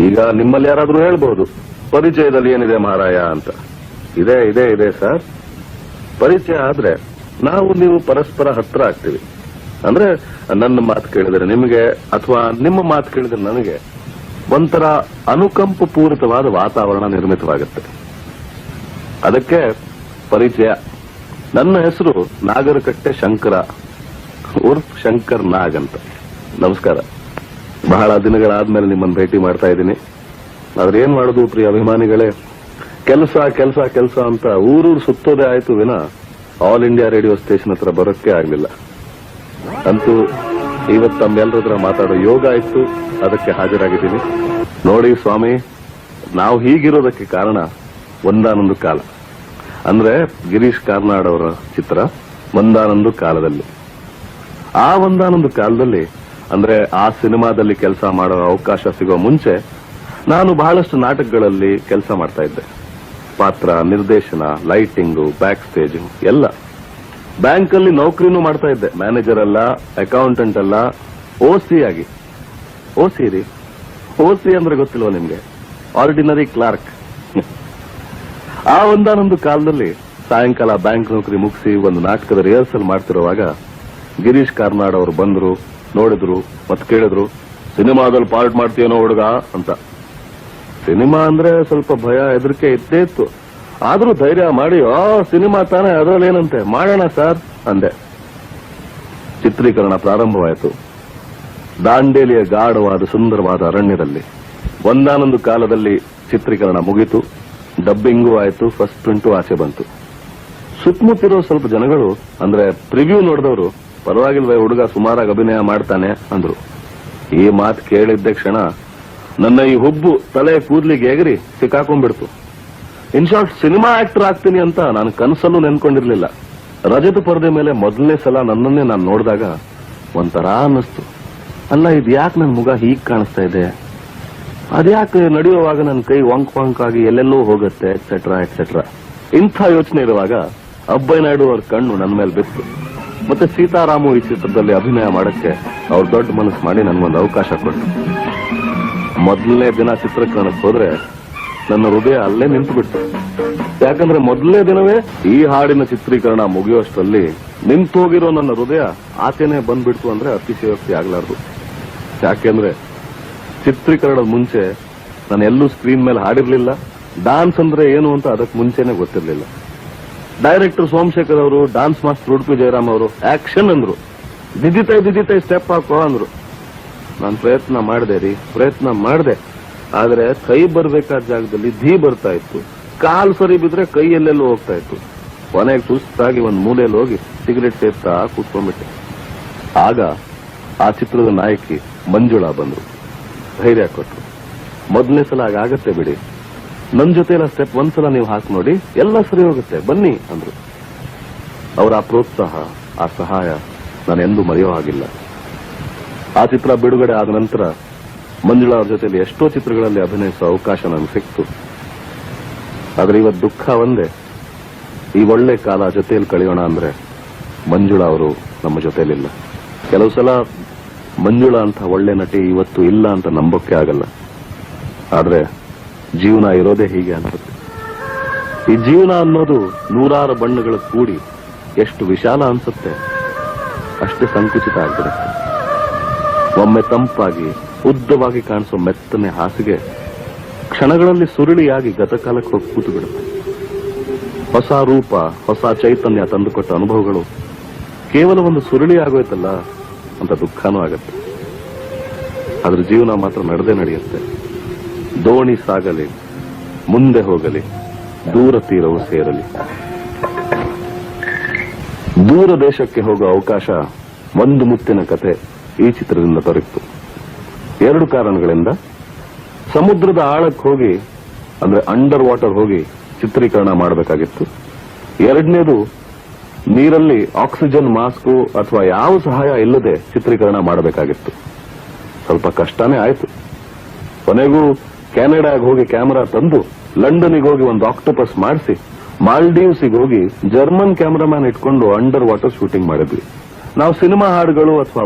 ಈಗ ನಿಮ್ಮಲ್ಲಿ ಯಾರಾದ್ರೂ ಹೇಳ್ಬಹುದು ಪರಿಚಯದಲ್ಲಿ ಏನಿದೆ ಮಹಾರಾಯ ಅಂತ. ಇದೆ ಇದೆ ಇದೆ ಸರ್. ಪರಿಚಯ ಆದ್ರೆ ನಾವು ನೀವು ಪರಸ್ಪರ ಹತ್ರ ಆಗ್ತೀವಿ. ಅಂದ್ರೆ ನನ್ನ ಮಾತು ಕೇಳಿದ್ರೆ ನಿಮಗೆ ಅಥವಾ ನಿಮ್ಮ ಮಾತು ಕೇಳಿದ್ರೆ ನನಗೆ ಒಂಥರ ಅನುಕಂಪ ಪೂರಿತವಾದ ವಾತಾವರಣ ನಿರ್ಮಿತವಾಗುತ್ತೆ. ಅದಕ್ಕೆ ಪರಿಚಯ. ನನ್ನ ಹೆಸರು ನಾಗರಕಟ್ಟೆ ಶಂಕರ ಉರ್ಫ್ ಶಂಕರ್ ನಾಗ್ ಅಂತ. ನಮಸ್ಕಾರ. ಬಹಳ ದಿನಗಳಾದ್ಮೇಲೆ ನಿಮ್ಮನ್ನು ಭೇಟಿ ಮಾಡ್ತಾ ಇದ್ದೀನಿ. ಆದ್ರೆ ಏನ್ ಮಾಡುದು ಪ್ರಿಯ ಅಭಿಮಾನಿಗಳೇ, ಕೆಲಸ ಕೆಲಸ ಕೆಲಸ ಅಂತ ಊರೂರು ಸುತ್ತೋದೇ ಆಯ್ತು ವಿನ ಆಲ್ ಇಂಡಿಯಾ ರೇಡಿಯೋ ಸ್ಟೇಷನ್ ಹತ್ರ ಬರೋಕ್ಕೆ ಆಗ್ಲಿಲ್ಲ. ಅಂತೂ ಇವತ್ತು ತಮ್ಮೆಲ್ಲರ ಮಾತಾಡೋ ಯೋಗ ಆಯ್ತು, ಅದಕ್ಕೆ ಹಾಜರಾಗಿದ್ದೀನಿ. ನೋಡಿ ಸ್ವಾಮಿ, ನಾವು ಹೀಗಿರೋದಕ್ಕೆ ಕಾರಣ ಒಂದಾನೊಂದು ಕಾಲ. ಅಂದ್ರೆ ಗಿರೀಶ್ ಕಾರ್ನಾಡ್ ಅವರ ಚಿತ್ರ ಒಂದಾನೊಂದು ಕಾಲದಲ್ಲಿ. ಆ ಒಂದಾನೊಂದು ಕಾಲದಲ್ಲಿ ಅಂದ್ರೆ ಆ ಸಿನಿಮಾದಲ್ಲಿ ಕೆಲಸ ಮಾಡೋ ಅವಕಾಶ ಸಿಗೋ ಮುಂಚೆ ನಾನು ಬಹಳಷ್ಟು ನಾಟಕಗಳಲ್ಲಿ ಕೆಲಸ ಮಾಡ್ತಾ ಇದ್ದೆ. ಪಾತ್ರ, ನಿರ್ದೇಶನ, ಲೈಟಿಂಗು, ಬ್ಯಾಕ್ ಸ್ಟೇಜಿಂಗ್ ಎಲ್ಲ. ಬ್ಯಾಂಕಲ್ಲಿ ನೌಕರಿನೂ ಮಾಡ್ತಾ ಇದ್ದೆ. ಮ್ಯಾನೇಜರ್ ಅಲ್ಲ, ಅಕೌಂಟೆಂಟ್ ಅಲ್ಲ, ಓಸಿ ಆಗಿ. ಓಸಿ ರೀ, ಓಸಿ ಅಂದ್ರೆ ಗೊತ್ತಿಲ್ವ ನಿಮ್ಗೆ? Ordinary Clarke. ಆ ಒಂದಾನೊಂದು ಕಾಲದಲ್ಲಿ ಸಾಯಂಕಾಲ ಬ್ಯಾಂಕ್ ನೌಕರಿ ಮುಗಿಸಿ ಒಂದು ನಾಟಕದ ರಿಹರ್ಸಲ್ ಮಾಡ್ತಿರುವಾಗ ಗಿರೀಶ್ ಕಾರ್ನಾಡ್ ಅವರು ಬಂದ್ರು, ನೋಡಿದ್ರು, ಮತ್ತೆ ಕೇಳಿದ್ರು, ಸಿನಿಮಾದಲ್ಲಿ ಪಾರ್ಟ್ ಮಾಡ್ತೀಯನೋ ಹುಡುಗ ಅಂತ. ಸಿನಿಮಾ ಅಂದ್ರೆ ಸ್ವಲ್ಪ ಭಯ, ಹೆದರಿಕೆ ಇದ್ದೇ ಇತ್ತು. ಆದ್ರೂ ಧೈರ್ಯ ಮಾಡಿ, ಸಿನಿಮಾ ತಾನೇ, ಅದರಲ್ಲಿ ಏನಂತೆ, ಮಾಡೋಣ ಸರ್ ಅಂದೆ. ಚಿತ್ರೀಕರಣ ಪ್ರಾರಂಭವಾಯಿತು. ದಾಂಡೇಲಿಯ ಗಾಢವಾದ ಸುಂದರವಾದ ಅರಣ್ಯದಲ್ಲಿ. ಒಂದಾನೊಂದು ಕಾಲದಲ್ಲಿ ಚಿತ್ರೀಕರಣ ಮುಗಿತು. ಡಬ್ಬಿಂಗೂ ಆಯಿತು, ಫಸ್ಟ್ ಪ್ರಿಂಟು ಆಚೆ ಬಂತು. ಸುತ್ತಮುತ್ತಿರೋ ಸ್ವಲ್ಪ ಜನಗಳು, ಅಂದ್ರೆ ಪ್ರಿವ್ಯೂ ನೋಡಿದವರು, ಪರವಾಗಿಲ್ವೇ ಹುಡುಗ ಸುಮಾರಾಗಿ ಅಭಿನಯ ಮಾಡ್ತಾನೆ ಅಂದ್ರು. ಈ ಮಾತು ಕೇಳಿದ್ದ ಕ್ಷಣ ನನ್ನ ಈ ಹುಬ್ಬು ತಲೆ ಕೂದ್ಲಿಗೆ ಎಗರಿ ಸಿಕ್ಕಾಕೊಂಡ್ಬಿಡ್ತು. ಇನ್ಶಾರ್ಟ್ ಸಿನಿಮಾ ಆಕ್ಟರ್ ಆಗ್ತೀನಿ ಅಂತ ನಾನು ಕನಸಲ್ಲೂ ನೆನ್ಕೊಂಡಿರ್ಲಿಲ್ಲ. ರಜತ ಪರದೆ ಮೇಲೆ ಮೊದಲನೇ ಸಲ ನನ್ನನ್ನೇ ನಾನು ನೋಡಿದಾಗ ಒಂಥರ ಅನ್ನಿಸ್ತು. ಅಲ್ಲ, ಇದು ಯಾಕೆ ನನ್ನ ಮುಗ ಹೀಗ್ ಕಾಣಿಸ್ತಾ ಇದೆ, ಅದ್ಯಾಕೆ ನಡೆಯುವಾಗ ನನ್ನ ಕೈ ವಂಕ್ ವಂಕ್ ಆಗಿ ಎಲ್ಲೆಲ್ಲೋ ಹೋಗುತ್ತೆ, ಎಕ್ಸೆಟ್ರಾ ಎಕ್ಸೆಟ್ರಾ. ಇಂಥ ಯೋಚನೆ ಇರುವಾಗ ಅಬ್ಬಯ್ಯ ನಾಯ್ಡು ಅವ್ರ ಕಣ್ಣು ನನ್ನ ಮೇಲೆ ಬಿತ್ತು. ಮತ್ತೆ ಸೀತಾರಾಮು ಈ ಚಿತ್ರದಲ್ಲಿ ಅಭಿನಯ ಮಾಡಕ್ಕೆ ಅವ್ರು ದೊಡ್ಡ ಮನಸ್ಸು ಮಾಡಿ ನನ್ಗೊಂದು ಅವಕಾಶ ಕೊಟ್ಟರು. ಮೊದಲನೇ ದಿನ ಚಿತ್ರೀಕರಣಕ್ಕೆ ಹೋದ್ರೆ ನನ್ನ ಹೃದಯ ಅಲ್ಲೇ ನಿಂತು ಬಿಡ್ತು. ಯಾಕಂದ್ರೆ ಮೊದಲನೇ ದಿನವೇ ಈ ಹಾಡಿನ ಚಿತ್ರೀಕರಣ ಮುಗಿಯುವಷ್ಟರಲ್ಲಿ ನಿಂತು ಹೋಗಿರೋ ನನ್ನ ಹೃದಯ ಆಚೆನೆ ಬಂದ್ಬಿಡ್ತು ಅಂದ್ರೆ ಅತಿಶಯೋಕ್ತಿ ಆಗ್ಲಾರ್ದು. ಯಾಕೆಂದ್ರೆ ಚಿತ್ರೀಕರಣದ ಮುಂಚೆ ನಾನು ಎಲ್ಲೂ ಸ್ಕ್ರೀನ್ ಮೇಲೆ ಹಾಡಿರ್ಲಿಲ್ಲ. ಡಾನ್ಸ್ ಅಂದ್ರೆ ಏನು ಅಂತ ಅದಕ್ಕೆ ಮುಂಚೆನೆ ಗೊತ್ತಿರ್ಲಿಲ್ಲ. ಡೈರೆಕ್ಟರ್ ಸೋಮಶೇಖರ್ ಅವರು, ಡಾನ್ಸ್ ಮಾಸ್ಟರ್ ಉಡುಪಿ ಜಯರಾಮ್ ಅವರು ಆಕ್ಷನ್ ಅಂದ್ರು, ದಿದಿತೈ ಸ್ಟೆಪ್ ಹಾಕೋ ಅಂದ್ರು. ನಾನು ಪ್ರಯತ್ನ ಮಾಡಿದೆ. ಆದ್ರೆ ಕೈ ಬರ್ಬೇಕಾದ ಜಾಗದಲ್ಲಿ ಧೀ ಬರ್ತಾ ಇತ್ತು, ಕಾಲ್ ಸರಿ ಬಿದ್ರೆ ಕೈ ಎಲ್ಲೆಲ್ಲೂ ಹೋಗ್ತಾ ಇತ್ತು. ಕೊನೆಗೆ ಸುಸ್ತಾಗಿ ಒಂದು ಮೂಲೆಯಲ್ಲಿ ಹೋಗಿ ಸಿಗರೆಟ್ ಸೇರ್ತಾ ಕೂತ್ಕೊಂಡ್ಬಿಟ್ಟೆ. ಆಗ ಆ ಚಿತ್ರದ ನಾಯಕಿ ಮಂಜುಳಾ ಬಂದ್ರು, ಧೈರ್ಯ ಕೊಟ್ರು. ಮೊದಲನೇ ಸಲ ಆಗತ್ತೆ ಬಿಡಿ, ನನ್ ಜೊತೆ ಎಲ್ಲ ಸ್ಟೆಪ್ ಒಂದ್ಸಲ ನೀವು ಹಾಕಿ ನೋಡಿ, ಎಲ್ಲ ಸರಿ ಹೋಗುತ್ತೆ, ಬನ್ನಿ ಅಂದ್ರು. ಅವರ ಆ ಪ್ರೋತ್ಸಾಹ, ಆ ಸಹಾಯ ನಾನು ಎಂದೂ ಮರೆಯೋ ಹಾಗಿಲ್ಲ. ಆ ಚಿತ್ರ ಬಿಡುಗಡೆ ಆದ ನಂತರ ಮಂಜುಳಾ ಅವ್ರ ಜೊತೆಲಿ ಎಷ್ಟೋ ಚಿತ್ರಗಳಲ್ಲಿ ಅಭಿನಯಿಸುವ ಅವಕಾಶ ನನಗೆ ಸಿಕ್ತು. ಆದ್ರೆ ಇವತ್ತು ದುಃಖ ಒಂದೇ, ಈ ಒಳ್ಳೆ ಕಾಲ ಜೊತೆಯಲ್ಲಿ ಕಳೆಯೋಣ ಅಂದ್ರೆ ಮಂಜುಳಾ ಅವರು ನಮ್ಮ ಜೊತೆಲಿಲ್ಲ. ಕೆಲವು ಸಲ ಮಂಜುಳಾ ಅಂತ ಒಳ್ಳೆ ನಟಿ ಇವತ್ತು ಇಲ್ಲ ಅಂತ ನಂಬೋಕೆ ಆಗಲ್ಲ. ಆದ್ರೆ ಜೀವನ ಇರೋದೇ ಹೀಗೆ ಅನ್ಸುತ್ತೆ. ಈ ಜೀವನ ಅನ್ನೋದು ನೂರಾರು ಬಣ್ಣಗಳ ಕೂಡಿ ಎಷ್ಟು ವಿಶಾಲ ಅನ್ಸುತ್ತೆ, ಅಷ್ಟೇ ಸಂಕುಚಿತ ಆಗ್ಬಿಡುತ್ತೆ. ಒಮ್ಮೆ ತಂಪಾಗಿ ಉದ್ದವಾಗಿ ಕಾಣಿಸೋ ಮೆತ್ತನೆ ಹಾಸಿಗೆ ಕ್ಷಣಗಳಲ್ಲಿ ಸುರುಳಿಯಾಗಿ ಗತಕಾಲಕ್ಕೆ ಹೋಗಿ ಕೂತು ಬಿಡುತ್ತೆ. ಹೊಸ ರೂಪ, ಹೊಸ ಚೈತನ್ಯ ತಂದುಕೊಟ್ಟ ಅನುಭವಗಳು ಕೇವಲ ಒಂದು ಸುರುಳಿ ಆಗೋಯ್ತಲ್ಲ ಅಂತ ದುಃಖನೂ ಆಗತ್ತೆ. ಆದ್ರೆ ಜೀವನ ಮಾತ್ರ ನಡೆಯುತ್ತೆ. ದೋಣಿ ಸಾಗಲಿ, ಮುಂದೆ ಹೋಗಲಿ, ದೂರ ತೀರವು ಸೇರಲಿ. ದೂರ ದೇಶಕ್ಕೆ ಹೋಗುವ ಅವಕಾಶ ಒಂದು ಮುತ್ತಿನ ಕತೆ ಈ ಚಿತ್ರದಿಂದ ದೊರೆಯಿತು. 2 ಕಾರಣಗಳಿಂದ. ಸಮುದ್ರದ ಆಳಕ್ಕೆ ಹೋಗಿ, ಅಂದ್ರೆ ಅಂಡರ್ ವಾಟರ್ ಹೋಗಿ ಚಿತ್ರೀಕರಣ ಮಾಡಬೇಕಾಗಿತ್ತು. ಎರಡನೇದು, ನೀರಲ್ಲಿ ಆಕ್ಸಿಜನ್ ಮಾಸ್ಕು ಅಥವಾ ಯಾವ ಸಹಾಯ ಇಲ್ಲದೆ ಚಿತ್ರೀಕರಣ ಮಾಡಬೇಕಾಗಿತ್ತು. ಸ್ವಲ್ಪ ಕಷ್ಟನೇ ಆಯ್ತು. ಕೊನೆಗೂ ಕೆನಡಾಗೆ ಹೋಗಿ ಕ್ಯಾಮೆರಾ ತಂದು, ಲಂಡನ್ಗೆ ಹೋಗಿ ಒಂದು ಆಕ್ಟೋಪಸ್ ಮಾಡಿಸಿ, ಮಾಲ್ಡೀವ್ಸ್ಗೆ ಹೋಗಿ ಜರ್ಮನ್ ಕ್ಯಾಮರಾಮ್ಯಾನ್ ಇಟ್ಕೊಂಡು ಅಂಡರ್ ವಾಟರ್ ಶೂಟಿಂಗ್ ಮಾಡಿದ್ವಿ. ನಾವು ಸಿನಿಮಾ ಹಾಡುಗಳು ಅಥವಾ